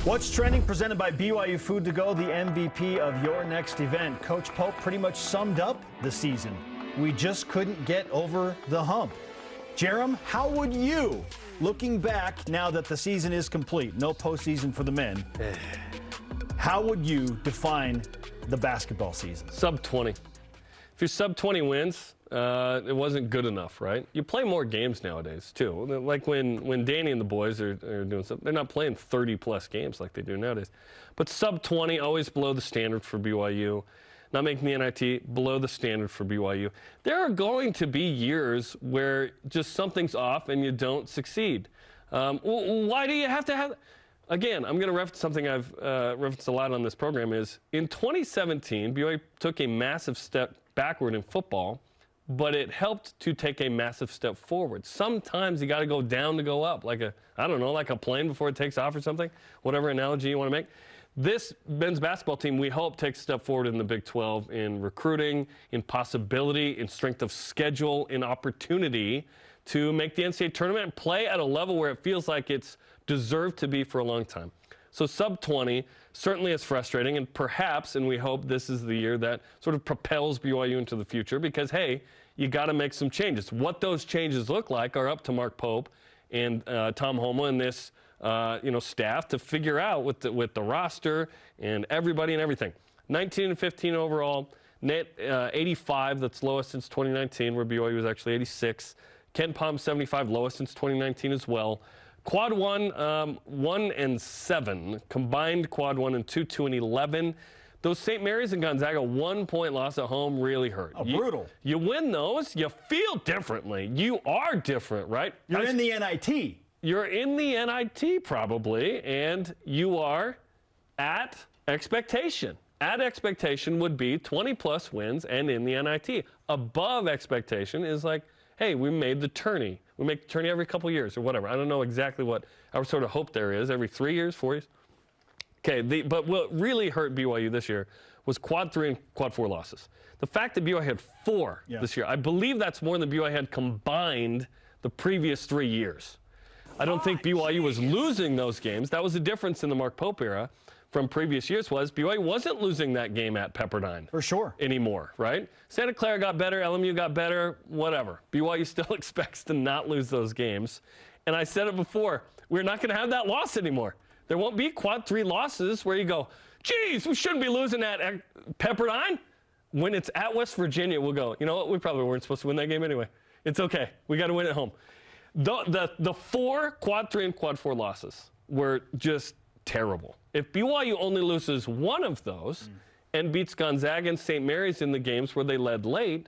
What's trending? Presented by BYU Food to Go, the MVP of your next event. Coach Pope pretty much summed up the season. We just couldn't get over the hump. Jarom, how would you, looking back now that the season is complete, no postseason for the men, how would you define the basketball season? Sub 20. If you're sub 20 wins, it wasn't good enough, right? You play more games nowadays, too. Like when Danny and the boys are doing something, they're not playing 30-plus games like they do nowadays. But sub 20, always below the standard for BYU. Not making the NIT, below the standard for BYU. There are going to be years where just something's off and you don't succeed. Why do you have to have... Again, I'm going to reference something I've referenced a lot on this program is, in 2017, BYU took a massive step backward in football, but it helped to take a massive step forward. Sometimes you got to go down to go up, like like a plane before it takes off or something, whatever analogy you want to make. This men's basketball team, we hope, takes a step forward in the Big 12 in recruiting, in possibility, in strength of schedule, in opportunity to make the NCAA tournament and play at a level where it feels like it's deserved to be for a long time. So sub 20 certainly is frustrating, and perhaps, and we hope this is the year that sort of propels BYU into the future because, hey, you got to make some changes. What those changes look like are up to Mark Pope and Tom Homa and this staff to figure out with the roster and everybody and everything. 19 and 15 overall, net 85, that's lowest since 2019, where BYU was actually 86. Ken Palm 75, lowest since 2019 as well. Quad 1, 1 and 7. Combined quad 1 and 2, 2 and 11. Those St. Mary's and Gonzaga 1-point loss at home really hurt. Oh, brutal. You win those, you feel differently. You are different, right? You're in the NIT. You're in the NIT probably, and you are at expectation. At expectation would be 20-plus wins and in the NIT. Above expectation is like, hey, we made the tourney. We make the tourney every couple years or whatever. I don't know exactly what our sort of hope there is. Every 3 years, 4 years? Okay, but what really hurt BYU this year was quad 3 and quad 4 losses. The fact that BYU had 4 this year, I believe that's more than BYU had combined the previous 3 years. I don't think BYU was losing those games. That was the difference in the Mark Pope era from previous years was BYU wasn't losing that game at Pepperdine. For sure. Anymore, right? Santa Clara got better, LMU got better, whatever. BYU still expects to not lose those games. And I said it before, we're not going to have that loss anymore. There won't be quad 3 losses where you go, geez, we shouldn't be losing at Pepperdine. When it's at West Virginia, we'll go, you know what, we probably weren't supposed to win that game anyway. It's okay. We got to win at home. The 4 quad 3 and quad 4 losses were just terrible. If BYU only loses one of those and beats Gonzaga and St. Mary's in the games where they led late,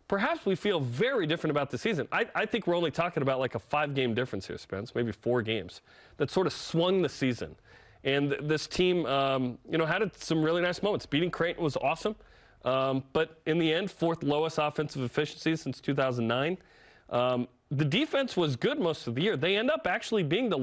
perhaps we feel very different about the season. I think we're only talking about like a 5-game difference here, Spence, maybe 4 games, that sort of swung the season. And this team, had some really nice moments. Beating Creighton was awesome, but in the end, 4th lowest offensive efficiency since 2009. The defense was good most of the year. They end up actually being the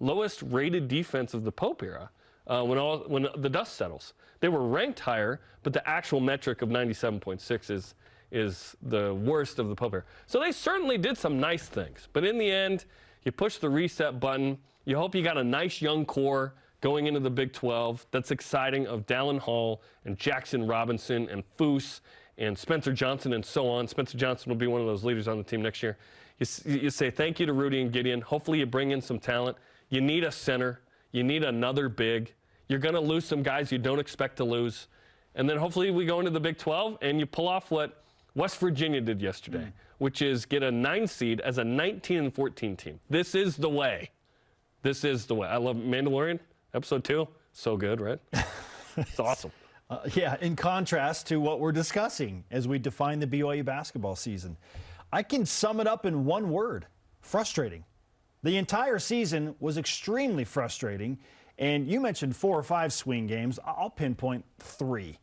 lowest rated defense of the Pope era when the dust settles. They were ranked higher, but the actual metric of 97.6 is the worst of the Pope era. So they certainly did some nice things. But in the end, you push the reset button. You hope you got a nice young core going into the Big 12 that's exciting of Dallin Hall and Jackson Robinson and Foose and Spencer Johnson and so on. Spencer Johnson will be one of those leaders on the team next year. You say thank you to Rudy and Gideon. Hopefully you bring in some talent. You need a center. You need another big. You're going to lose some guys you don't expect to lose. And then hopefully we go into the Big 12 and you pull off what West Virginia did yesterday, which is get a 9 seed as a 19 and 14 team. This is the way. This is the way. I love Mandalorian, episode 2. So good, right? It's awesome. In contrast to what we're discussing as we define the BYU basketball season. I can sum it up in one word: frustrating. The entire season was extremely frustrating, and you mentioned 4 or 5 swing games. I'll pinpoint 3.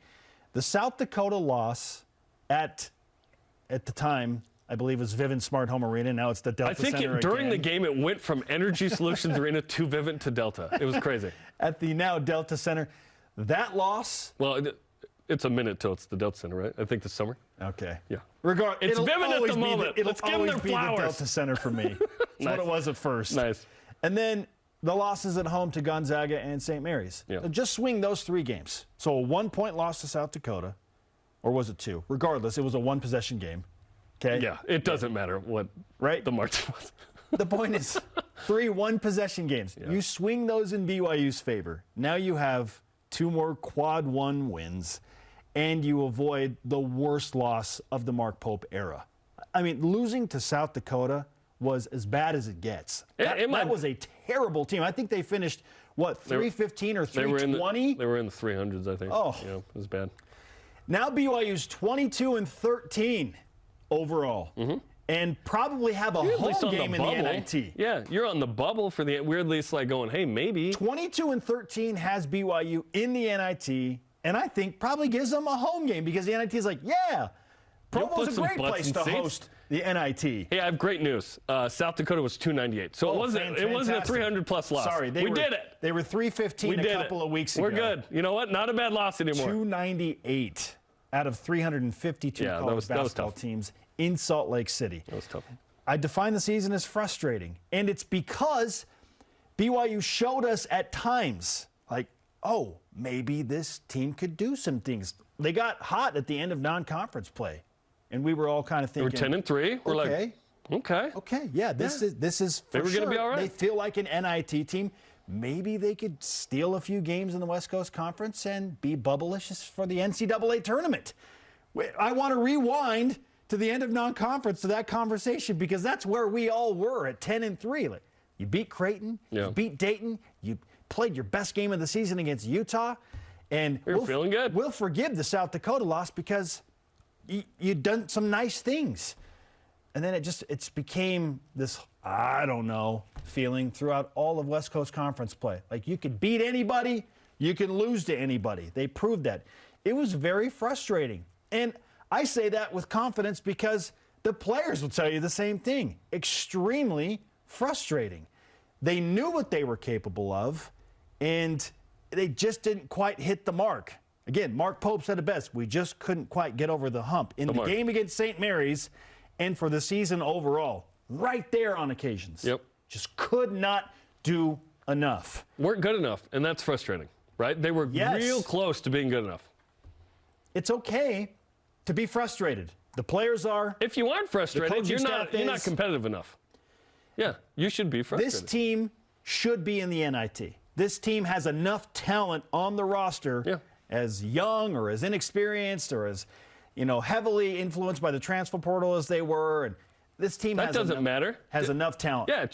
The South Dakota loss at the time, I believe it was Vivint Smart Home Arena. Now it's the Delta Center again. During the game, it went from Energy Solutions Arena to Vivint to Delta. It was crazy. At the now Delta Center. That loss... Well, it's a minute till it's the Delta Center, right? I think this summer. Okay. Yeah. It's Vivint at the moment. Let's give them their flowers. The Delta Center for me. That's Nice. what it was at first. Nice. And then the losses at home to Gonzaga and St. Mary's. Yeah. Just swing those 3 games. So a 1-point loss to South Dakota, or was it 2? Regardless, it was a 1-possession game. Okay. Yeah, it doesn't matter what the margin was. The point is 3 1-possession games. Yeah. You swing those in BYU's favor. Now you have 2 more quad 1 wins, and you avoid the worst loss of the Mark Pope era. I mean, losing to South Dakota was as bad as it gets. That was a terrible team. I think they finished, 315 or 320? They were in the 300s, I think. Oh. Yeah, it was bad. Now BYU's 22-13 overall. Mm-hmm. And probably have a home game in the NIT. Yeah, you're on the bubble for the weirdly. It's like going, hey, maybe. 22-13 has BYU in the NIT, and I think probably gives them a home game because the NIT is like, yeah, Provo's a great place to host the NIT. Hey, I have great news. South Dakota was 298, so it wasn't a 300-plus loss. Sorry, we did it. They were 315 a couple of weeks ago. We're good. You know what? Not a bad loss anymore. 298 out of 352 college basketball teams in Salt Lake City. That was tough. I define the season as frustrating, and it's because BYU showed us at times, like, oh, maybe this team could do some things. They got hot at the end of non-conference play, and we were all kind of thinking, they were 10-3. We're okay, like, okay, yeah, this is for they were sure. Gonna be all right. They feel like an NIT team. Maybe they could steal a few games in the West Coast Conference and be bubblicious for the NCAA tournament. I want to rewind to the end of non-conference to that conversation because that's where we all were at 10-3. Like, you beat Creighton, you beat Dayton, you played your best game of the season against Utah, and we're feeling good. We'll forgive the South Dakota loss because you've done some nice things. And then it's became this, I don't know, feeling throughout all of West Coast Conference play. Like you could beat anybody, you can lose to anybody. They proved that. It was very frustrating. And I say that with confidence because the players will tell you the same thing. Extremely frustrating. They knew what they were capable of, and they just didn't quite hit the mark. Again, Mark Pope said it best. We just couldn't quite get over the hump. In the game against St. Mary's and for the season overall, right there on occasions. Yep. Just could not do enough. Weren't good enough, and that's frustrating, right? They were real close to being good enough. It's okay to be frustrated. The players are. If you aren't frustrated, you're not competitive enough. Yeah, you should be frustrated. This team should be in the NIT. This team has enough talent on the roster, as young or as inexperienced or as, heavily influenced by the transfer portal as they were. And this team has enough talent. Yeah,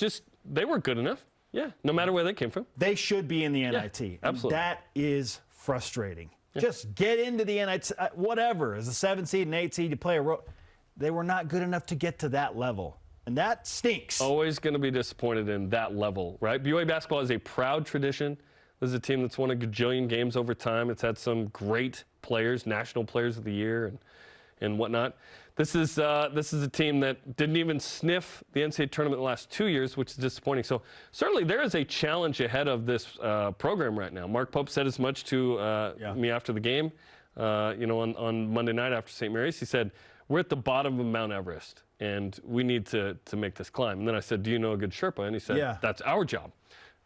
they were good enough. Yeah, no matter where they came from. They should be in the NIT. Yeah, absolutely. And that is frustrating. Just get into the NIT, whatever. As a 7 seed and 8 seed, you play a role. They were not good enough to get to that level. And that stinks. Always going to be disappointed in that level, right? BYU basketball is a proud tradition. This is a team that's won a gajillion games over time. It's had some great players, national players of the year and whatnot. This is a team that didn't even sniff the NCAA tournament the last 2 years, which is disappointing. So certainly there is a challenge ahead of this program right now. Mark Pope said as much to me after the game, on Monday night after St. Mary's. He said, we're at the bottom of Mount Everest, and we need to make this climb. And then I said, do you know a good Sherpa? And he said, that's our job.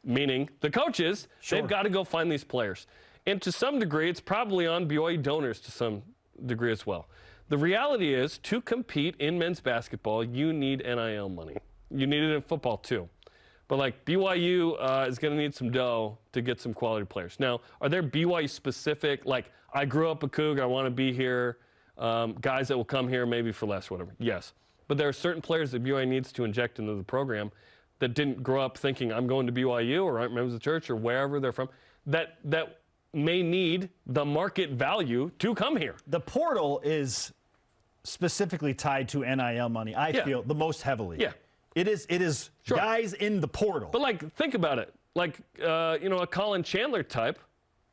Meaning the coaches, they've got to go find these players. And to some degree, it's probably on BYU donors to some degree as well. The reality is, to compete in men's basketball, you need NIL money. You need it in football, too. But, BYU is going to need some dough to get some quality players. Now, are there BYU-specific, I grew up a Coug, I want to be here, guys that will come here maybe for less, whatever? Yes. But there are certain players that BYU needs to inject into the program that didn't grow up thinking, I'm going to BYU or aren't members of the church or wherever they're from, that may need the market value to come here. The portal is specifically tied to NIL money, I feel, the most heavily. Yeah. It is guys in the portal. But, think about it. A Colin Chandler type,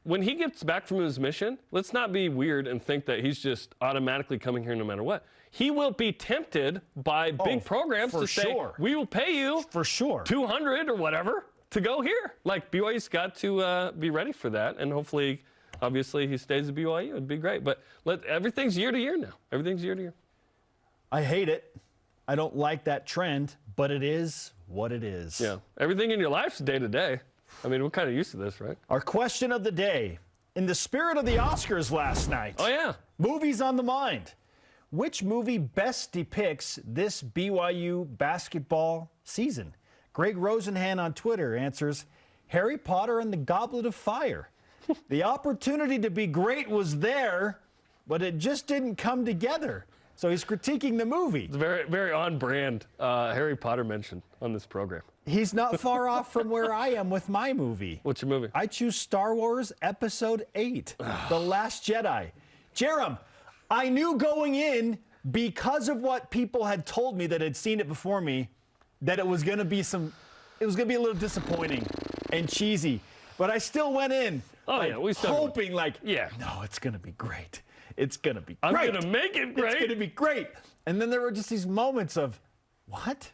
when he gets back from his mission, let's not be weird and think that he's just automatically coming here no matter what. He will be tempted by big programs to say, we will pay you for sure $200 or whatever to go here. BYU's got to be ready for that, and hopefully, obviously, he stays at BYU. It'd be great. But everything's year to year now. Everything's year to year. I hate it. I don't like that trend, but it is what it is. Yeah. Everything in your life's day to day. I mean, we're kind of used to this, right? Our question of the day. In the spirit of the Oscars last night. Oh, yeah. Movies on the mind. Which movie best depicts this BYU basketball season? Greg Rosenhan on Twitter answers, Harry Potter and the Goblet of Fire. The opportunity to be great was there, but it just didn't come together. So he's critiquing the movie. It's very, very on brand Harry Potter mention on this program. He's not far off from where I am with my movie. What's your movie? I choose Star Wars Episode 8, The Last Jedi. Jarom, I knew going in, because of what people had told me that had seen it before me, that it was going to be a little disappointing and cheesy. But I still went in, hoping no, it's going to be great. It's going to be great. I'm going to make it great. It's going to be great. And then there were just these moments of, what?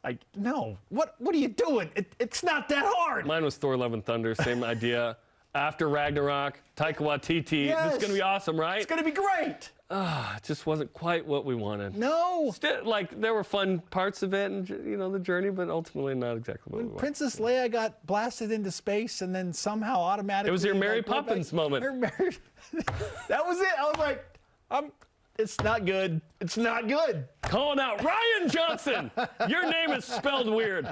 Like, no, what are you doing? It's not that hard. Mine was Thor: Love and Thunder, same idea. After Ragnarok, Taika Waititi. Yes. This is going to be awesome, right? It's going to be great. It just wasn't quite what we wanted. No. Still, there were fun parts of it and, the journey, but ultimately not exactly what we wanted. Princess Leia got blasted into space and then somehow automatically... It was your Mary Poppins moment. That was it. I was like, it's not good. It's not good. Calling out Ryan Johnson. Your name is spelled weird.